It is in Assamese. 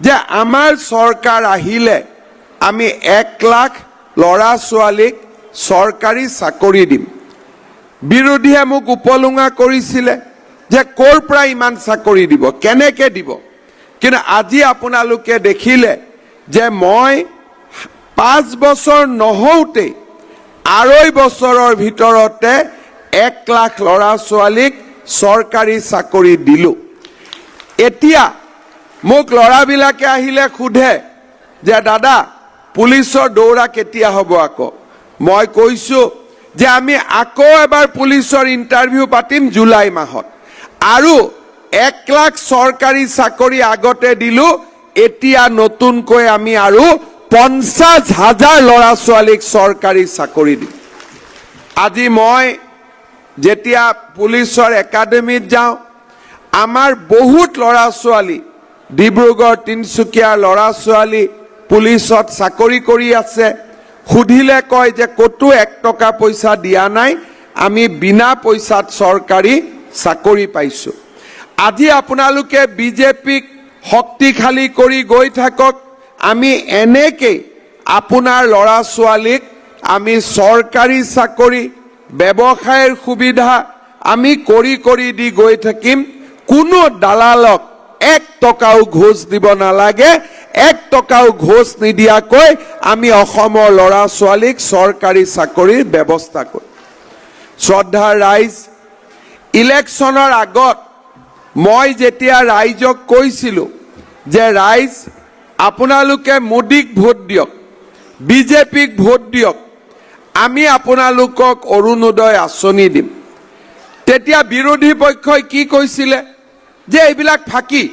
যে আমাৰ চৰকাৰ আহিলে আমি 1 লাখ ল'ৰা ছোৱালীক চৰকাৰী চাকৰি দিম। বিৰোধীয়ে মোক উপলুঙা কৰিছিলে যে ক'ৰ পৰা ইমান চাকৰি দিব, কেনেকে দিব। কিন্তু আজি আপোনালোকে দেখিলে যে মই 5 বছৰ নহওঁতে 2.5 বছৰৰ ভিতৰতে 1 লাখ ল'ৰা ছোৱালীক চৰকাৰী চাকৰি দিলোঁ। এতিয়া মোক ল'ৰাবিলাকে আহিলে সোধে যে দাদা পুলিচৰ দৌৰা কেতিয়া হ'ব আকৌ। মই কৈছোঁ যে আমি আকৌ এবাৰ পুলিচৰ ইণ্টাৰভিউ পাতিম জুলাই মাহত, আৰু 1 লাখ চৰকাৰী চাকৰি আগতে দিলোঁ, এতিয়া নতুনকৈ আমি আৰু 50,000 ল'ৰা ছোৱালীক চৰকাৰী চাকৰি দিম। আজি মই যেতিয়া পুলিচৰ একাডেমীত যাওঁ, আমাৰ বহুত ল'ৰা ছোৱালী ডিব্ৰুগড় তিনিচুকীয়াৰ ল'ৰা ছোৱালী পুলিচত চাকৰি কৰি আছে। সুধিলে কয় যে ক'তো 1 টকা পইচা দিয়া নাই, আমি বিনা পইচাত চৰকাৰী চাকৰি পাইছোঁ। আজি আপোনালোকে বিজেপিক শক্তিশালী কৰি গৈ থাকক, আমি এনেকৈ আপোনাৰ ল'ৰা ছোৱালীক আমি চৰকাৰী চাকৰি ব্যৱসায়ৰ সুবিধা আমি কৰি দি গৈ থাকিম। কোনো দালালক 1 টকাও ঘোষ দিব নালাগে। 1 টকাও ঘোষ নিদিয়াকৈ আমি অসমৰ ল'ৰা ছোৱালীক চৰকাৰী চাকৰিৰ ব্যৱস্থা কৰিম। শ্ৰদ্ধাৰ ৰাইজ, ইলেকশ্যনৰ আগত মই যেতিয়া ৰাইজক কৈছিলোঁ যে ৰাইজ আপোনালোকে মোদীক ভোট দিয়ক, বিজেপিক ভোট দিয়ক, আমি আপোনালোকক অৰুণোদয় আঁচনি দিম, তেতিয়া বিৰোধী পক্ষই কি কৈছিলে যে এইবিলাক ফাঁকি,